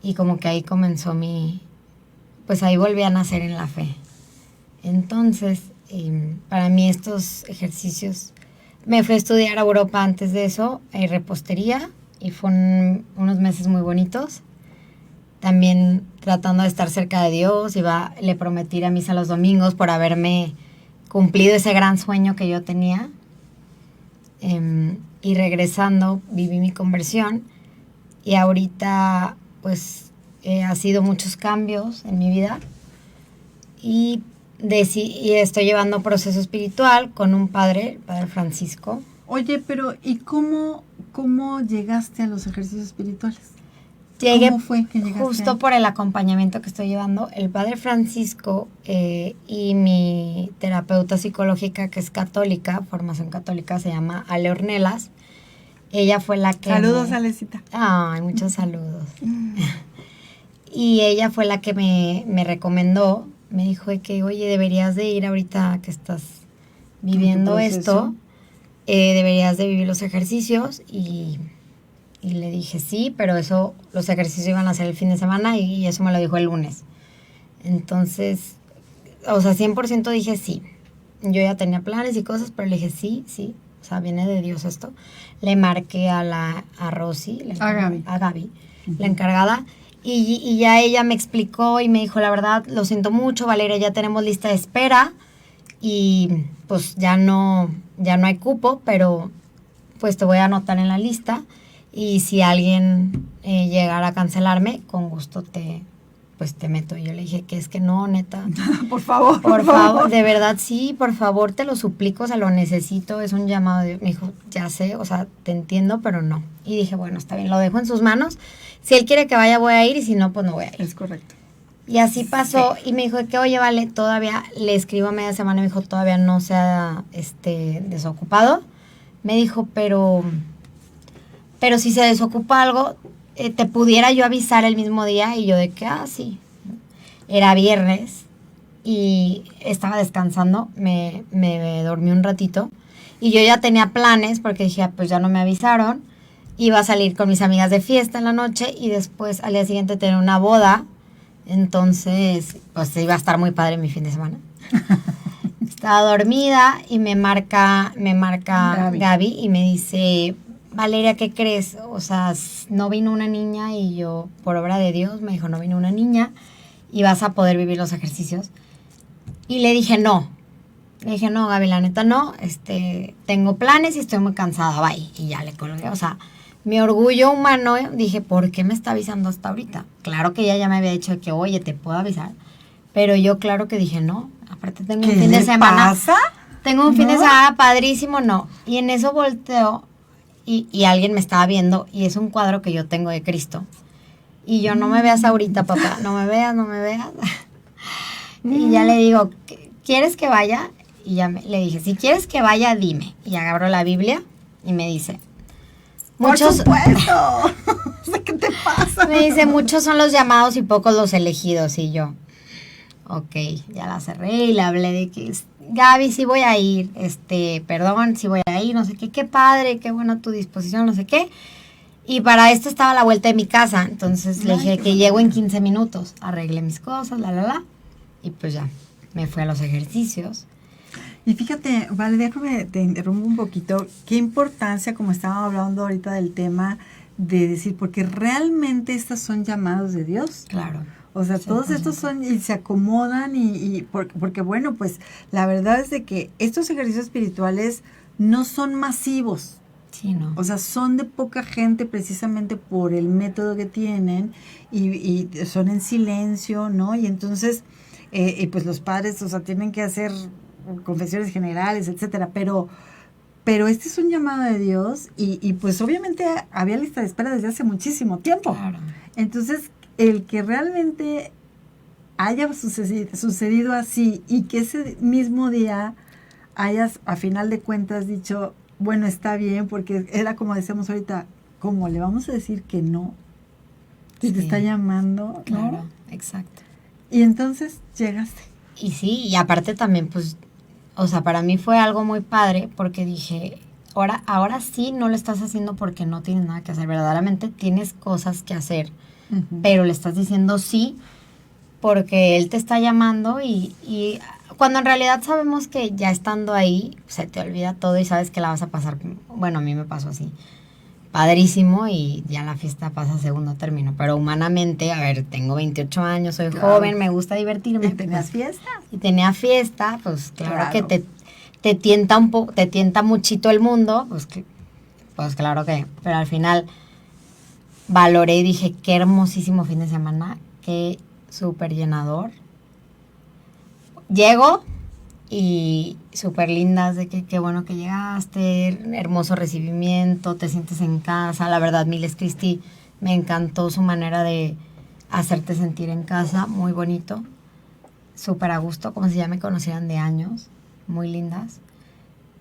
Y como que ahí comenzó pues ahí volví a nacer en la fe. Entonces, para mí estos ejercicios, me fui a estudiar a Europa antes de eso, repostería, y fue unos meses muy bonitos. También tratando de estar cerca de Dios, le prometí ir a misa los domingos por haberme cumplido ese gran sueño que yo tenía. Y regresando, viví mi conversión y ahorita pues ha sido muchos cambios en mi vida y estoy llevando un proceso espiritual con un padre, el padre Francisco. Oye, pero ¿y cómo llegaste a los ejercicios espirituales? Llegué ¿Cómo fue que llegaste justo por el acompañamiento que estoy llevando. El padre Francisco y mi terapeuta psicológica, que es católica, formación católica, se llama Ale Ornelas. Ella fue la que... Saludos, Alecita. Ay, muchos saludos. Y ella fue la que me recomendó. Me dijo que, oye, deberías de ir ahorita que estás viviendo esto. Deberías de vivir los ejercicios y le dije sí, pero los ejercicios iban a ser el fin de semana y eso me lo dijo el lunes. Entonces, 100% dije sí. Yo ya tenía planes y cosas, pero le dije sí, o sea, viene de Dios esto. Le marqué a Rosy, a Gaby, la encargada, y ya ella me explicó y me dijo, la verdad, lo siento mucho, Valeria, ya tenemos lista de espera y pues ya no hay cupo, pero pues te voy a anotar en la lista. Y si alguien llegara a cancelarme, con gusto te meto. Y yo le dije que es que no, neta. Por favor. Por favor, de verdad, sí, por favor, te lo suplico, o sea, lo necesito, es un llamado de... Me dijo, ya sé, o sea, te entiendo, pero no. Y dije, bueno, está bien, lo dejo en sus manos. Si él quiere que vaya, voy a ir, y si no, pues no voy a ir. Es correcto. Y así pasó, y me dijo que, oye, vale, todavía, le escribo a media semana, y me dijo, todavía no se ha desocupado. Me dijo, pero si se desocupa algo, te pudiera yo avisar el mismo día. Y yo de que, sí. Era viernes y estaba descansando, me dormí un ratito. Y yo ya tenía planes porque dije, pues ya no me avisaron. Iba a salir con mis amigas de fiesta en la noche y después al día siguiente tener una boda. Entonces, pues iba a estar muy padre mi fin de semana. Estaba dormida y me marca Gaby y me dice, Valeria, ¿qué crees? O sea, no vino una niña y yo, por obra de Dios, me dijo, no vino una niña y vas a poder vivir los ejercicios. Y le dije, no. Le dije, no, Gaby, la neta no, tengo planes y estoy muy cansada, bye. Y ya le colgué, o sea, mi orgullo humano, dije, ¿por qué me está avisando hasta ahorita? Claro que ella ya me había dicho que, oye, te puedo avisar. Pero yo claro que dije, no, aparte tengo un fin de semana. ¿Qué pasa? Tengo un fin de semana padrísimo, no. Y en eso volteo y alguien me estaba viendo y es un cuadro que yo tengo de Cristo. Y yo, no me veas ahorita, papá, no me veas. Y ya le digo, ¿quieres que vaya? Y ya le dije, si quieres que vaya, dime. Y agarro la Biblia y me dice, ¡por supuesto! ¿Qué te pasa? Me dice, muchos son los llamados y pocos los elegidos. Y yo, ok, ya la cerré y le hablé de que, Gaby, sí voy a ir, perdón, sí voy a ir, no sé qué padre, qué buena tu disposición, no sé qué. Y para esto estaba a la vuelta de mi casa, entonces le dije que llego en 15 minutos, arreglé mis cosas, y pues ya, me fui a los ejercicios. Y fíjate, Vale, déjame, te interrumpo un poquito, qué importancia, como estábamos hablando ahorita del tema, de decir, porque realmente estos son llamados de Dios. Claro. O sea, todos estos son y se acomodan porque bueno, pues la verdad es de que estos ejercicios espirituales no son masivos. Sí, ¿no? O sea, son de poca gente precisamente por el método que tienen y son en silencio, ¿no? Y entonces, pues los padres, o sea, tienen que hacer confesiones generales, etcétera, pero este es un llamado de Dios y pues obviamente había lista de espera desde hace muchísimo tiempo. Claro. Entonces, el que realmente haya sucedido así y que ese mismo día hayas, a final de cuentas, dicho, bueno, está bien, porque era como decíamos ahorita, ¿cómo le vamos a decir que no? Si sí, te está llamando, ¿no? Claro, exacto. Y entonces llegaste. Y sí, y aparte también, pues, o sea, para mí fue algo muy padre porque dije, ahora sí no lo estás haciendo porque no tienes nada que hacer, verdaderamente tienes cosas que hacer. Uh-huh. Pero le estás diciendo sí porque él te está llamando y cuando en realidad sabemos que ya estando ahí se te olvida todo y sabes que la vas a pasar, bueno, a mí me pasó así, padrísimo y ya la fiesta pasa a segundo término. Pero humanamente, a ver, tengo 28 años, soy Claro. joven, me gusta divertirme. ¿Y tenías pues, fiesta? y tenía fiesta, pues claro, Claro. que te tienta un poco, te tienta muchito el mundo, pues claro que, pero al final valoré y dije, qué hermosísimo fin de semana, qué súper llenador. Llego y súper lindas de que qué bueno que llegaste, hermoso recibimiento, te sientes en casa. La verdad, Miles Christie, me encantó su manera de hacerte sentir en casa, muy bonito, súper a gusto, como si ya me conocieran de años, muy lindas.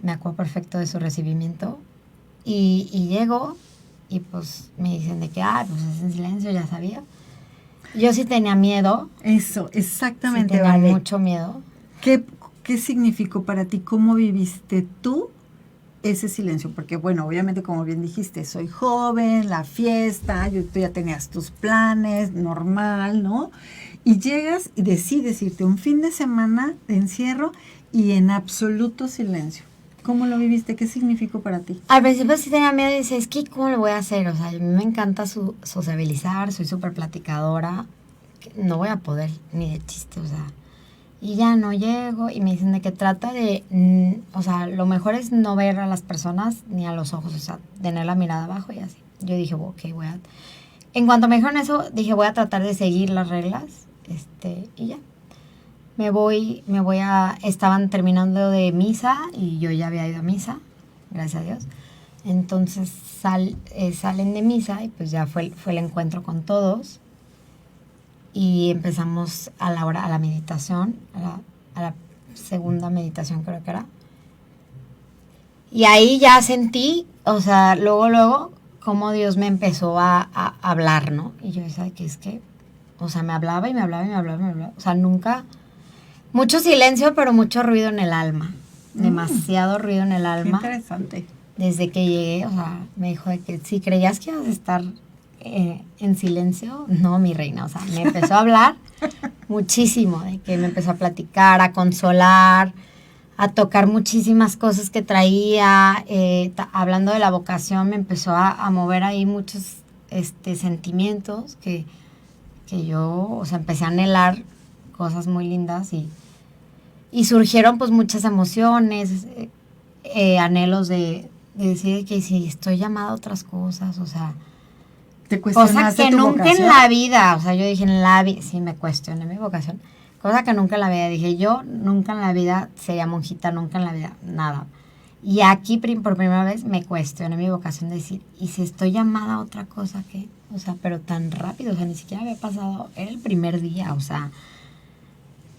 Me acuerdo perfecto de su recibimiento. Y llego y pues me dicen de que, pues es en silencio, ya sabía. Yo sí tenía miedo. Eso, Sí exactamente, tenía Vale. mucho miedo. ¿Qué significó para ti? ¿Cómo viviste tú ese silencio? Porque, bueno, obviamente, como bien dijiste, soy joven, la fiesta, tú ya tenías tus planes, normal, ¿no? Y llegas y decides irte un fin de semana de encierro y en absoluto silencio. ¿Cómo lo viviste? ¿Qué significó para ti? Al principio sí tenía miedo y decía, es que ¿cómo lo voy a hacer? O sea, a mí me encanta sociabilizar, soy súper platicadora, no voy a poder ni de chiste, o sea. Y ya no llego y me dicen de que trata de, o sea, lo mejor es no ver a las personas ni a los ojos, o sea, tener la mirada abajo y así. Yo dije, ok, en cuanto me dijeron eso, dije, voy a tratar de seguir las reglas, y ya. Estaban terminando de misa y yo ya había ido a misa, gracias a Dios. Entonces salen de misa y pues ya fue el encuentro con todos y empezamos a la meditación, a la segunda meditación creo que era. Y ahí ya sentí, o sea, luego, cómo Dios me empezó a hablar, ¿no? Y yo decía que es que, o sea, me hablaba y me hablaba y me hablaba y me hablaba. O sea, nunca... Mucho silencio, pero mucho ruido en el alma. Demasiado ruido en el alma. Qué interesante. Desde que llegué, o sea, me dijo de que si creías que ibas a estar en silencio, no, mi reina. O sea, me empezó a hablar muchísimo, de que me empezó a platicar, a consolar, a tocar muchísimas cosas que traía. Hablando de la vocación, me empezó a mover ahí muchos sentimientos que yo, o sea, empecé a anhelar cosas muy lindas y surgieron pues muchas emociones, anhelos de decir que si estoy llamada a otras cosas, o sea, ¿Te cosas cuestionaste que tu nunca vocación? en la vida, o sea, yo dije en la vida, sí me cuestioné mi vocación, cosa que nunca en la vida dije, yo nunca en la vida sería monjita, nunca en la vida, nada. Y aquí por primera vez me cuestioné mi vocación de decir, ¿y si estoy llamada a otra cosa qué? O sea, pero tan rápido, o sea, ni siquiera había pasado, era el primer día, o sea,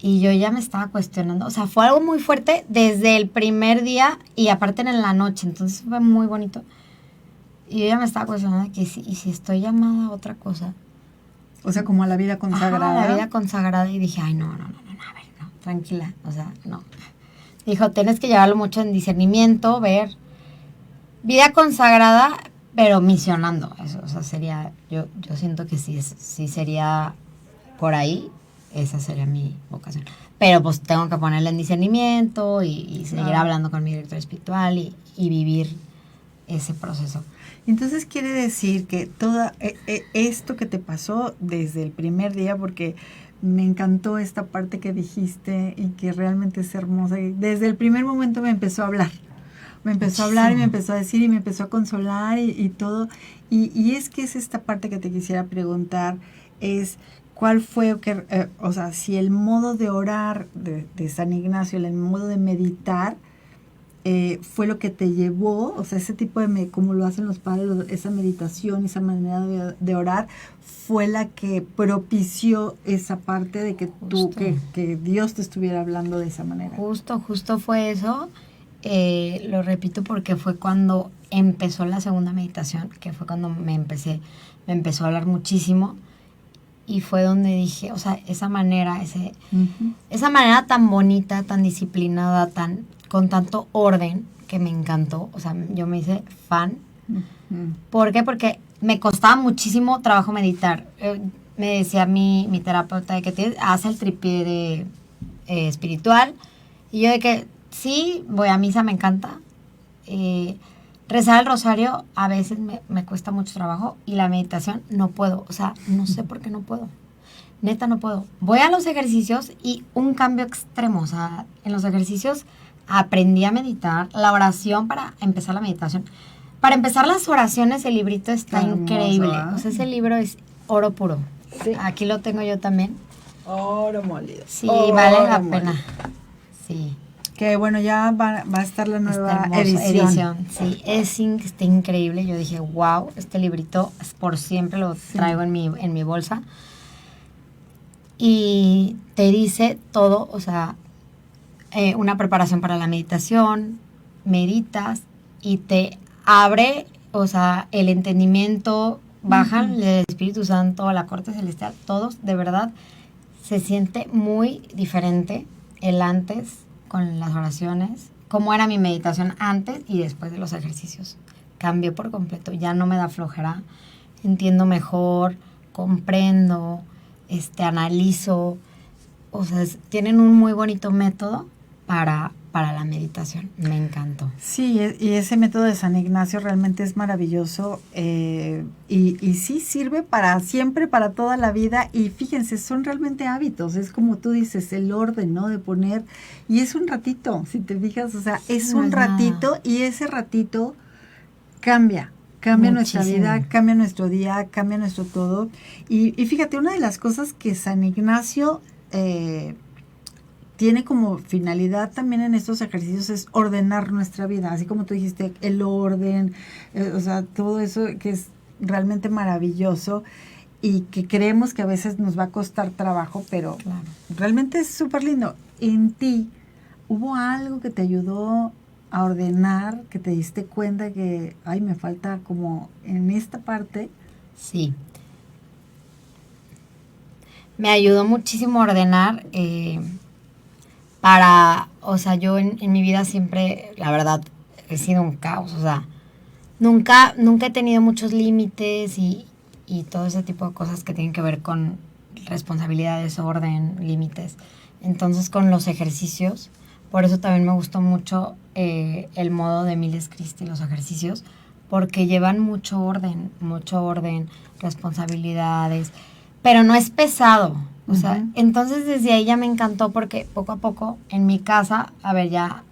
y yo ya me estaba cuestionando, o sea, fue algo muy fuerte desde el primer día y aparte en la noche, entonces fue muy bonito. Y yo ya me estaba cuestionando y si estoy llamada a otra cosa. O sea, como a la vida consagrada. Ajá, la vida consagrada y dije, ay, no, a ver, no, tranquila, o sea, no. Dijo, tienes que llevarlo mucho en discernimiento, ver vida consagrada, pero misionando, eso, o sea, sería, yo siento que sí sería por ahí. Esa sería mi vocación. Pero pues tengo que ponerle en discernimiento y seguir hablando con mi director espiritual y vivir ese proceso. Entonces quiere decir que todo esto que te pasó desde el primer día, porque me encantó esta parte que dijiste y que realmente es hermosa. Y desde el primer momento me empezó a hablar. Me empezó a hablar y me empezó a decir y me empezó a consolar y todo. Y es que es esta parte que te quisiera preguntar, es... ¿Cuál fue, o sea, si el modo de orar de San Ignacio, el modo de meditar, fue lo que te llevó, o sea, ese tipo de, como lo hacen los padres, esa meditación, esa manera de orar, fue la que propició esa parte de que que Dios te estuviera hablando de esa manera? Justo fue eso. Lo repito porque fue cuando empezó la segunda meditación, que fue cuando me empezó a hablar muchísimo. Y fue donde dije, o sea, esa manera tan bonita, tan disciplinada, con tanto orden, que me encantó. O sea, yo me hice fan. ¿Por qué? Porque me costaba muchísimo trabajo meditar. Me decía mi terapeuta de que haz el tripié de espiritual. Y yo de que sí, voy a misa, me encanta. Rezar el rosario a veces me cuesta mucho trabajo y la meditación no puedo. O sea, no sé por qué no puedo. Neta, no puedo. Voy a los ejercicios y un cambio extremo. O sea, en los ejercicios aprendí a meditar, la oración para empezar la meditación. Para empezar las oraciones, el librito está increíble. O sea, ese libro es oro puro. Sí. Aquí lo tengo yo también. Oro molido. Sí, vale la pena. Sí. Que bueno, ya va a estar la nueva edición. Sí, está increíble. Yo dije, wow, este librito por siempre lo traigo en mi bolsa. Y te dice todo, o sea, una preparación para la meditación, meditas y te abre, o sea, el entendimiento, bajan el Espíritu Santo, la corte celestial, todos, de verdad, se siente muy diferente el antes con las oraciones, cómo era mi meditación antes y después de los ejercicios. Cambió por completo, ya no me da flojera, entiendo mejor, comprendo, analizo, o sea, tienen un muy bonito método para la meditación. Me encantó. Sí, y ese método de San Ignacio realmente es maravilloso y sí sirve para siempre, para toda la vida. Y fíjense, son realmente hábitos. Es como tú dices, el orden, ¿no? De poner, y es un ratito, si te fijas, o sea, es un ratito y ese ratito cambia nuestra vida, cambia nuestro día, cambia nuestro todo. Y fíjate, una de las cosas que San Ignacio tiene como finalidad también en estos ejercicios es ordenar nuestra vida, así como tú dijiste, el orden, o sea, todo eso que es realmente maravilloso y que creemos que a veces nos va a costar trabajo, pero realmente es súper lindo. En ti, ¿hubo algo que te ayudó a ordenar, que te diste cuenta que, ay, me falta como en esta parte? Sí. Me ayudó muchísimo a ordenar o sea, yo en mi vida siempre, la verdad, he sido un caos, o sea, nunca he tenido muchos límites y todo ese tipo de cosas que tienen que ver con responsabilidades, orden, límites. Entonces, con los ejercicios, por eso también me gustó mucho el modo de Miles Christi, los ejercicios, porque llevan mucho orden, responsabilidades, pero no es pesado. O sea, entonces desde ahí ya me encantó porque poco a poco en mi casa, a ver, ya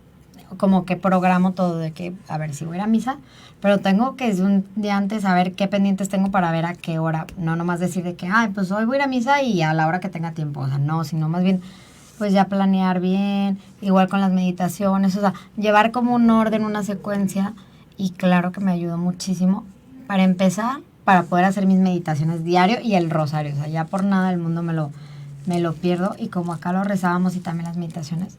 como que programo todo de que, a ver, si voy a ir a misa, pero tengo que desde un día antes saber qué pendientes tengo para ver a qué hora, no nomás decir de que, ay, pues hoy voy a ir a misa y a la hora que tenga tiempo, o sea, no, sino más bien, pues ya planear bien, igual con las meditaciones, o sea, llevar como un orden, una secuencia, y claro que me ayudó muchísimo para empezar, para poder hacer mis meditaciones diario y el rosario. O sea, ya por nada del mundo me lo pierdo. Y como acá lo rezábamos y también las meditaciones,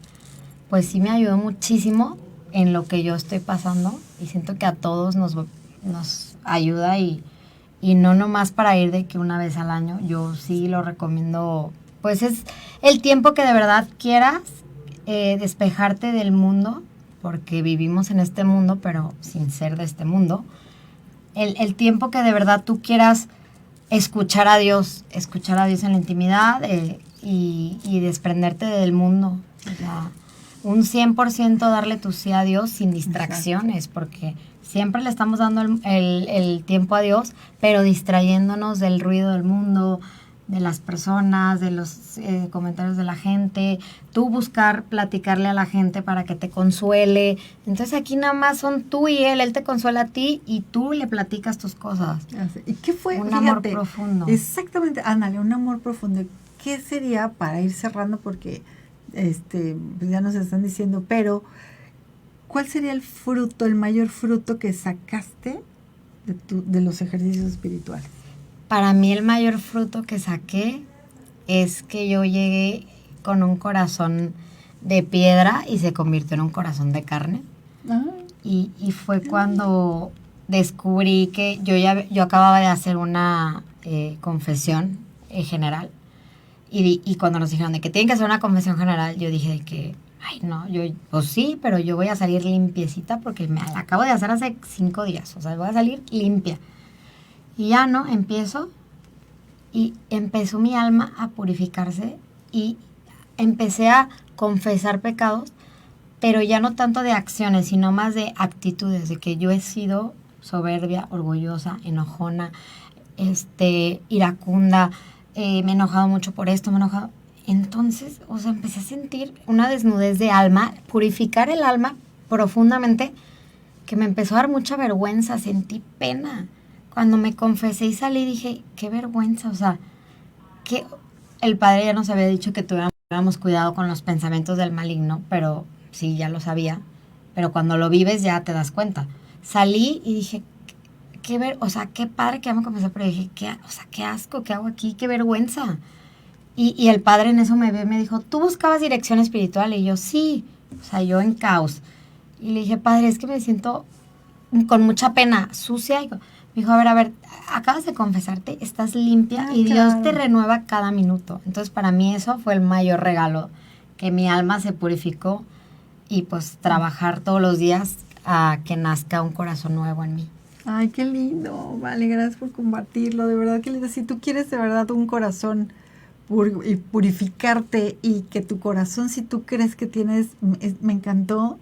pues sí me ayudó muchísimo en lo que yo estoy pasando. Y siento que a todos nos ayuda y no nomás para ir de que una vez al año. Yo sí lo recomiendo. Pues es el tiempo que de verdad quieras despejarte del mundo, porque vivimos en este mundo, pero sin ser de este mundo. El tiempo que de verdad tú quieras escuchar a Dios en la intimidad y desprenderte del mundo. O sea, un 100% darle tu sí a Dios sin distracciones. Exacto. Porque siempre le estamos dando el tiempo a Dios, pero distrayéndonos del ruido del mundo, de las personas, de los comentarios de la gente, tú buscar platicarle a la gente para que te consuele. Entonces aquí nada más son tú y él te consuela a ti y tú le platicas tus cosas. ¿Y qué fue? Un amor profundo. Exactamente, ándale, un amor profundo. ¿Qué sería para ir cerrando? Porque pues ya nos están diciendo, pero ¿cuál sería el fruto, el mayor fruto que sacaste de los ejercicios espirituales? Para mí el mayor fruto que saqué es que yo llegué con un corazón de piedra y se convirtió en un corazón de carne. Y fue cuando descubrí que yo acababa de hacer una confesión general. Y cuando nos dijeron de que tienen que hacer una confesión general, yo dije de que, ay no, pues sí, pero yo voy a salir limpiecita porque me la acabo de hacer hace 5 días. O sea, voy a salir limpia. Y ya no, empezó mi alma a purificarse y empecé a confesar pecados, pero ya no tanto de acciones, sino más de actitudes, de que yo he sido soberbia, orgullosa, enojona, iracunda, me he enojado mucho por esto, me he enojado. Entonces, o sea, empecé a sentir una desnudez de alma, purificar el alma profundamente, que me empezó a dar mucha vergüenza, sentí pena. Cuando me confesé y salí, dije, qué vergüenza, o sea, que el padre ya nos había dicho que tuviéramos cuidado con los pensamientos del maligno, pero sí, ya lo sabía, pero cuando lo vives ya te das cuenta. Salí y dije, o sea, qué padre que ya me confesé, pero dije, qué asco, ¿qué hago aquí? Qué vergüenza. Y el padre en eso me vio y me dijo, ¿tú buscabas dirección espiritual? Y yo, sí, o sea, yo en caos. Y le dije, padre, es que me siento con mucha pena, sucia. Y me dijo, a ver, acabas de confesarte, estás limpia y claro. Dios te renueva cada minuto. Entonces, para mí eso fue el mayor regalo, que mi alma se purificó y pues trabajar todos los días a que nazca un corazón nuevo en mí. Ay, qué lindo. Vale, gracias por compartirlo. De verdad, qué lindo. Si tú quieres de verdad un corazón y purificarte y que tu corazón, si tú crees que tienes, me encantó,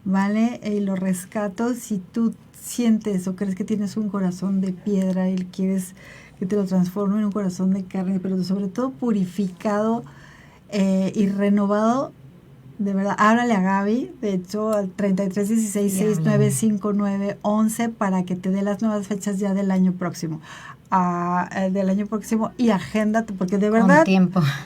¿vale? Y lo rescato. Si tú sientes o crees que tienes un corazón de piedra y quieres que te lo transforme en un corazón de carne, pero sobre todo purificado y renovado, de verdad, háblale a Gaby, de hecho, al 3316695911 para que te dé las nuevas fechas ya del año próximo. Y agéndate, porque de verdad...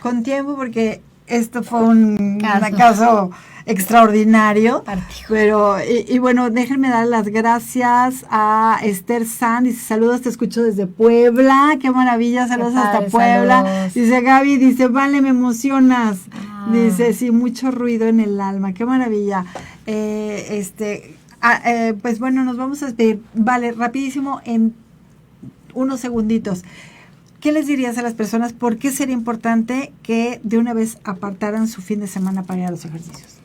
Con tiempo, porque esto fue un caso extraordinario. Pero, y bueno, déjenme dar las gracias a Esther San. Dice, saludos, te escucho desde Puebla. Qué maravilla, saludos hasta Puebla. Saludos. Dice Gaby, dice, vale, me emocionas. Dice, sí, mucho ruido en el alma. Qué maravilla. Pues bueno, nos vamos a despedir. Vale, rapidísimo, en unos segunditos. ¿Qué les dirías a las personas? ¿Por qué sería importante que de una vez apartaran su fin de semana para ir a los ejercicios?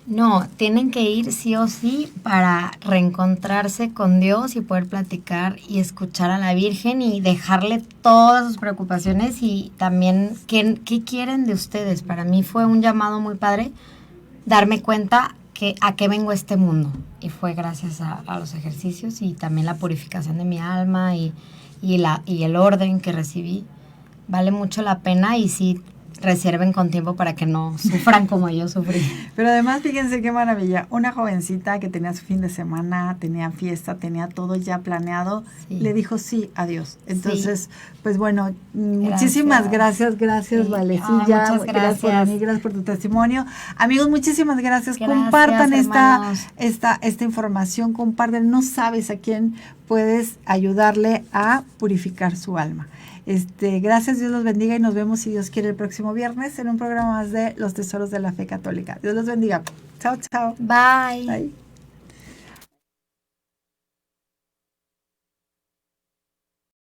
No, tienen que ir sí o sí para reencontrarse con Dios y poder platicar y escuchar a la Virgen y dejarle todas sus preocupaciones y también qué quieren de ustedes. Para mí fue un llamado muy padre darme cuenta que a qué vengo a este mundo, y fue gracias a los ejercicios y también la purificación de mi alma y el orden que recibí. Vale mucho la pena y sí, reserven con tiempo para que no sufran como yo sufrí. Pero además, fíjense qué maravilla, una jovencita que tenía su fin de semana, tenía fiesta, tenía todo ya planeado, le dijo sí a Dios. Entonces, pues bueno, muchísimas gracias, Vale. Sí, ya, muchas gracias. Gracias por tu testimonio. Amigos, muchísimas gracias. Compartan esta información, compartan, no sabes a quién puedes ayudarle a purificar su alma. Gracias, Dios los bendiga y nos vemos, si Dios quiere, el próximo viernes en un programa más de Los Tesoros de la Fe Católica. Dios los bendiga. Chao, chao. Bye. Bye.